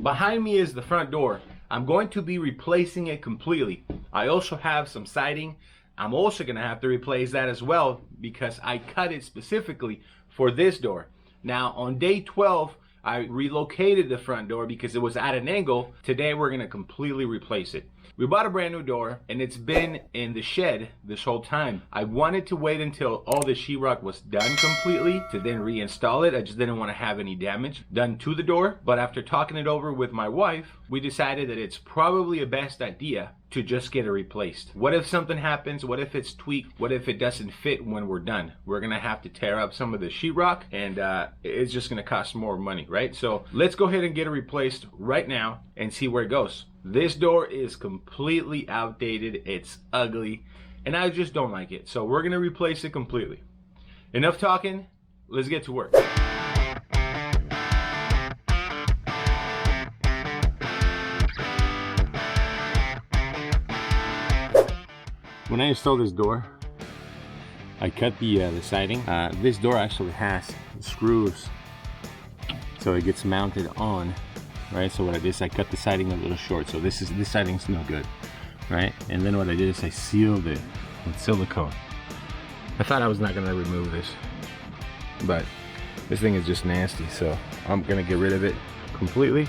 Behind me is the front door. I'm going to be replacing it completely. I also have some siding. I'm also gonna have to replace that as well because I cut it specifically for this door. Now on day 12, I relocated the front door because it was at an angle. Today we're gonna completely replace it. We bought a brand new door and it's been in the shed this whole time. I wanted to wait until all the sheetrock was done completely to then reinstall it. I just didn't want to have any damage done to the door. But after talking it over with my wife, we decided that it's probably a best idea to just get it replaced. What if something happens? What if it's tweaked? What if it doesn't fit when we're done? We're gonna have to tear up some of the sheetrock and it's just gonna cost more money, right? So let's go ahead and get it replaced right now and see where it goes. This door is completely outdated, it's ugly, and I just don't like it. So we're gonna replace it completely. Enough talking, let's get to work. When I installed this door, I cut the siding. This door actually has screws, so it gets mounted on, right? So what I did is I cut the siding a little short. So this siding's no good, right? And then what I did is I sealed it with silicone. I thought I was not gonna remove this, but this thing is just nasty. So I'm gonna get rid of it completely.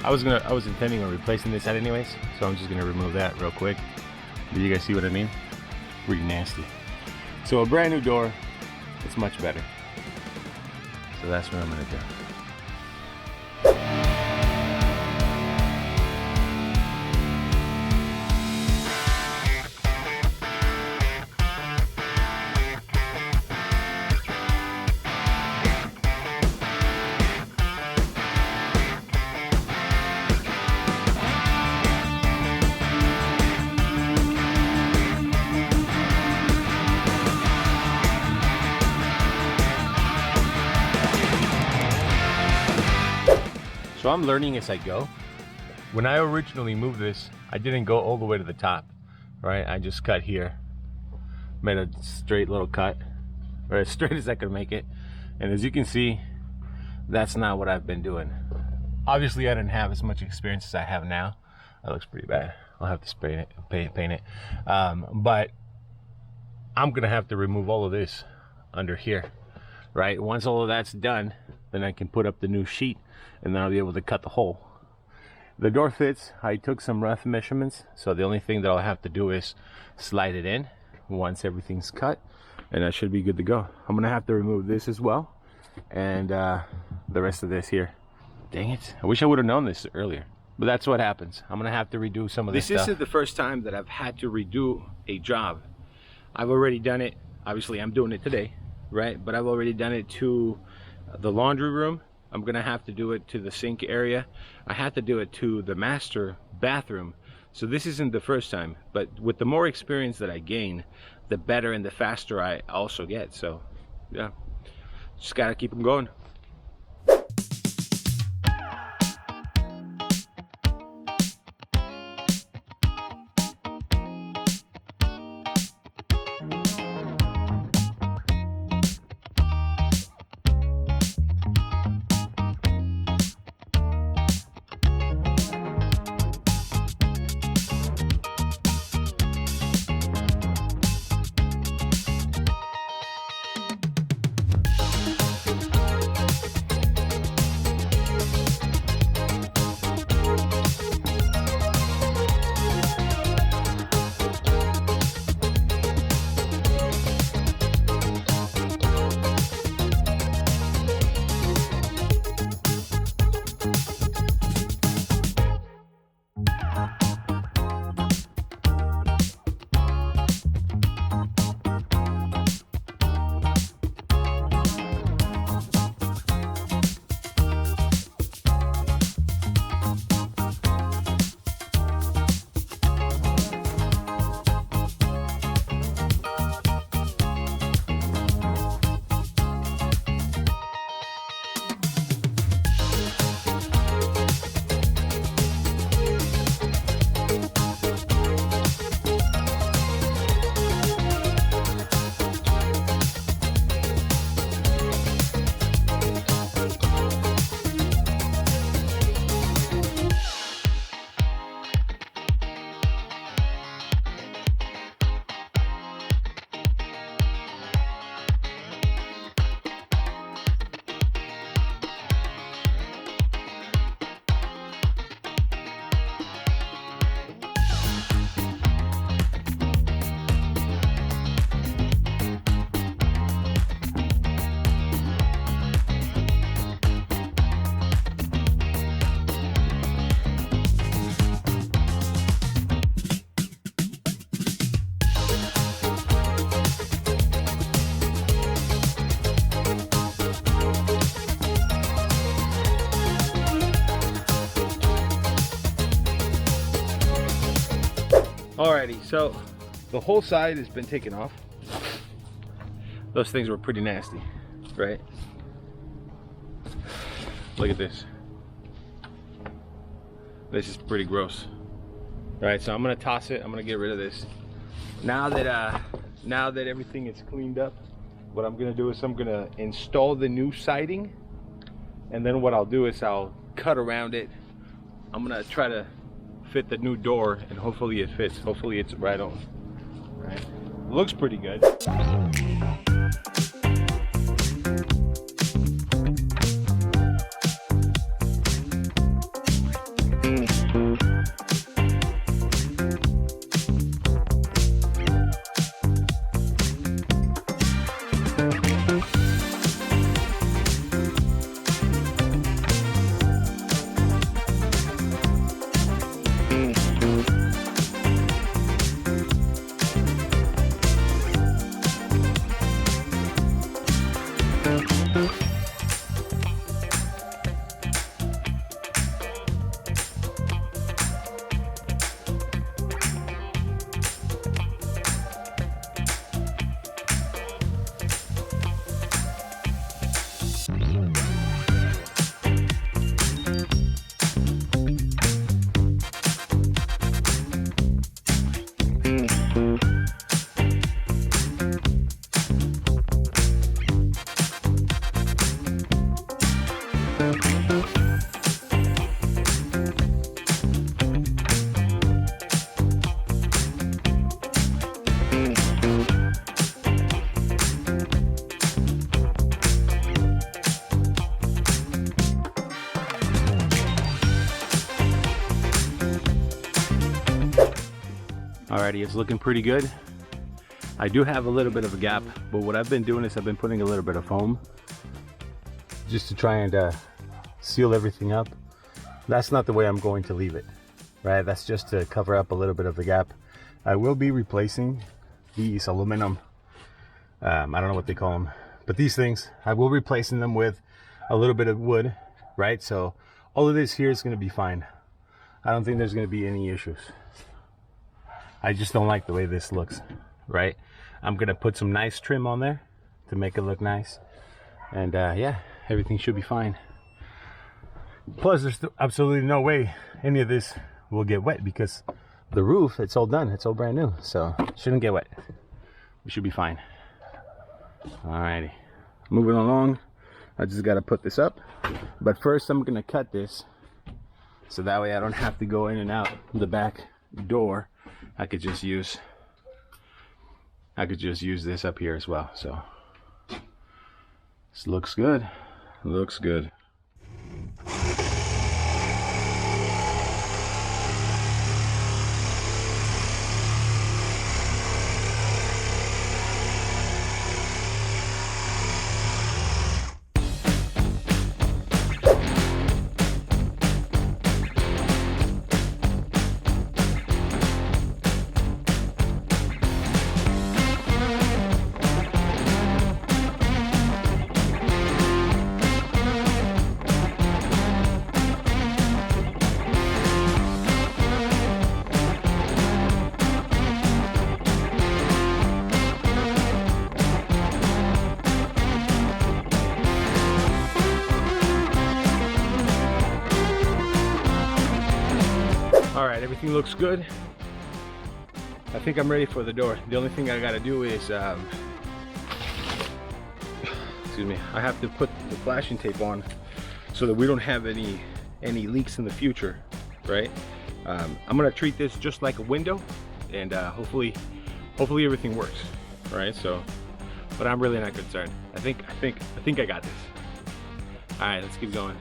I was intending on replacing this side anyways, so I'm just gonna remove that real quick. Do you guys see what I mean? Pretty nasty. So a brand new door, it's much better. So that's what I'm gonna do. So I'm learning as I go. When I originally moved this, I didn't go all the way to the top, right? I just cut here, made a straight little cut, or as straight as I could make it. And as you can see, that's not what I've been doing. Obviously, I didn't have as much experience as I have now. That looks pretty bad. I'll have to paint it. But I'm gonna have to remove all of this under here, right? Once all of that's done, then I can put up the new sheet and then I'll be able to cut the hole. The door fits. I took some rough measurements, so the only thing that I'll have to do is slide it in once everything's cut, and I should be good to go. I'm gonna have to remove this as well, and the rest of this here. Dang it, I wish I would have known this earlier, but that's what happens. I'm gonna have to redo some of this stuff. This isn't the first time that I've had to redo a job. I've already done it. Obviously, I'm doing it today, right? But I've already done it to the laundry room. I'm gonna have to do it to the sink area. I have to do it to the master bathroom. So this isn't the first time, but with the more experience that I gain, the better and the faster I also get. So yeah, just gotta keep them going. Alrighty, so the whole side has been taken off. Those things were pretty nasty, right? Look at this. This is pretty gross. All right, so I'm gonna toss it. I'm gonna get rid of this. Now that everything is cleaned up, what I'm gonna do is I'm gonna install the new siding, and then what I'll do is I'll cut around it. I'm gonna try to fit the new door, and hopefully it fits. Hopefully it's right on. All right, looks pretty good. Alrighty, it's looking pretty good. I do have a little bit of a gap, but what I've been doing is I've been putting a little bit of foam just to try and seal everything up. That's not the way I'm going to leave it, right? That's just to cover up a little bit of the gap. I will be replacing these aluminum, I don't know what they call them, but these things, I will be replacing them with a little bit of wood, right? So all of this here is going to be fine. I don't think there's going to be any issues. I just don't like the way this looks, right? I'm gonna put some nice trim on there to make it look nice. And yeah, everything should be fine. Plus, there's absolutely no way any of this will get wet because the roof, it's all done. It's all brand new, so it shouldn't get wet. We should be fine. Alrighty, moving along. I just gotta put this up. But first, I'm gonna cut this so that way I don't have to go in and out the back door. I could just use this up here as well. So this looks good. Looks good. All right, everything looks good. I think I'm ready for the door. The only thing I gotta do is, excuse me, I have to put the flashing tape on so that we don't have any leaks in the future, right? I'm gonna treat this just like a window, and hopefully everything works, right? So, but I'm really not concerned. I think I got this. All right, let's keep going.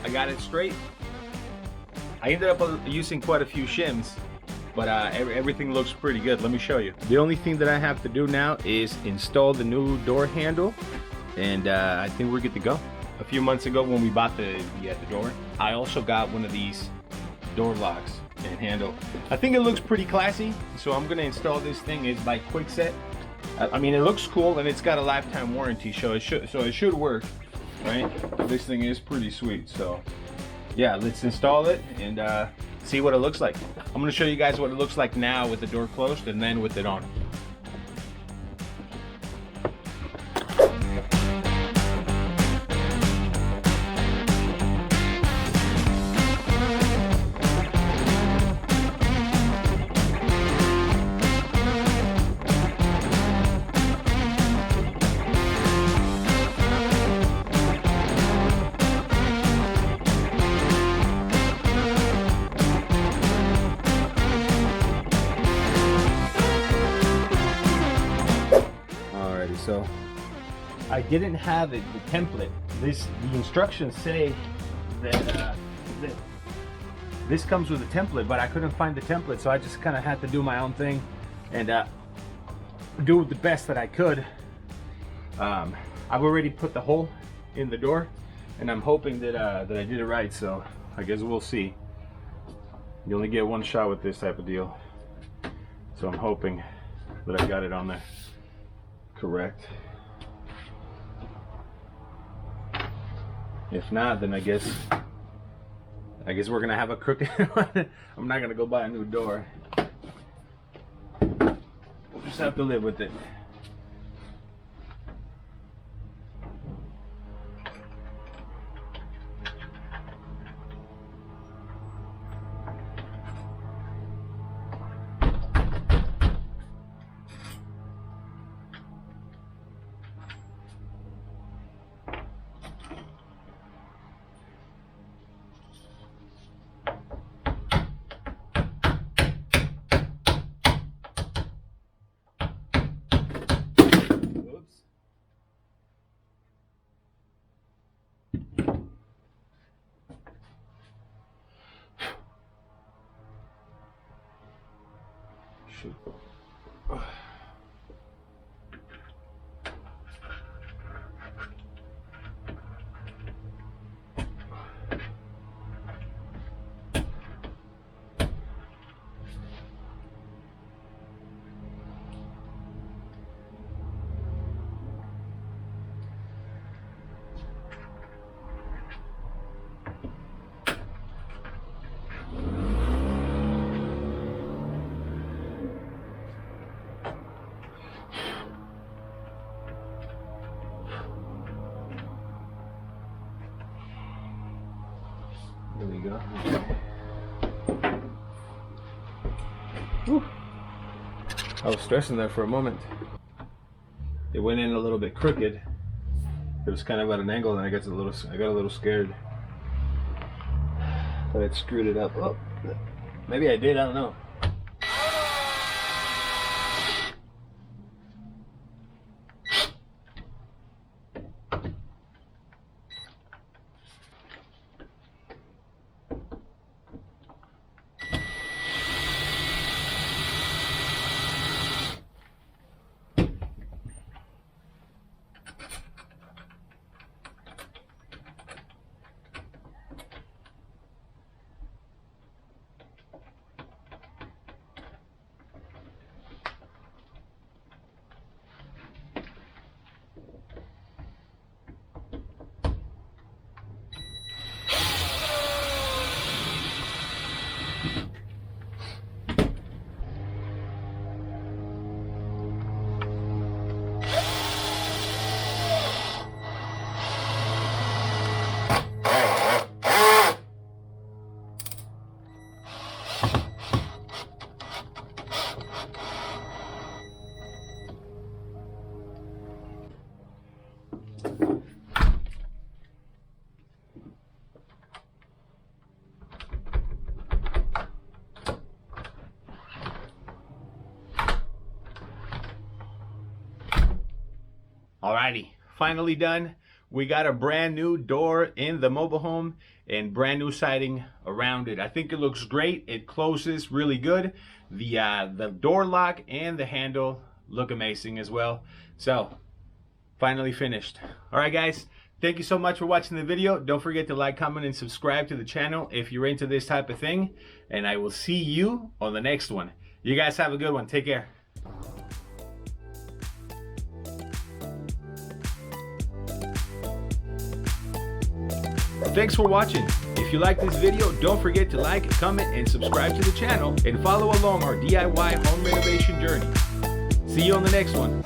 I got it straight. I ended up using quite a few shims, but everything looks pretty good. Let me show you. The only thing that I have to do now is install the new door handle, and I think we're good to go. A few months ago when we bought the door, I also got one of these door locks and handle. I think it looks pretty classy, so I'm gonna install this thing. It's by Quickset. I mean, it looks cool, and it's got a lifetime warranty, so it should work, right? This thing is pretty sweet. So yeah, let's install it and see what it looks like. I'm gonna show you guys what it looks like now with the door closed and then with it on. So I didn't have it, the template. The instructions say that this comes with a template, but I couldn't find the template, so I just kind of had to do my own thing and do the best that I could. I've already put the hole in the door, and I'm hoping that that I did it right. So I guess we'll see. You only get one shot with this type of deal, so I'm hoping that I got it on there correct. If not, then I guess we're gonna have a crooked one. I'm not gonna go buy a new door. We'll just have to live with it. Shoot. There we go. Whew. I was stressing there for a moment. It went in a little bit crooked. It was kind of at an angle, and I got a little scared. Thought I'd screwed it up. Oh, maybe I did. I don't know. Alrighty, finally done. we got a brand new door in the mobile home and brand new siding around it. I think it looks great. It closes really good. The door lock and the handle look amazing as well. So finally finished. All right, guys. Thank you so much for watching the video. Don't forget to like, comment, and subscribe to the channel if you're into this type of thing. And I will see you on the next one. You guys have a good one. Take care. Thanks for watching. If you like this video, don't forget to like, comment, and subscribe to the channel and follow along our DIY home renovation journey. See you on the next one.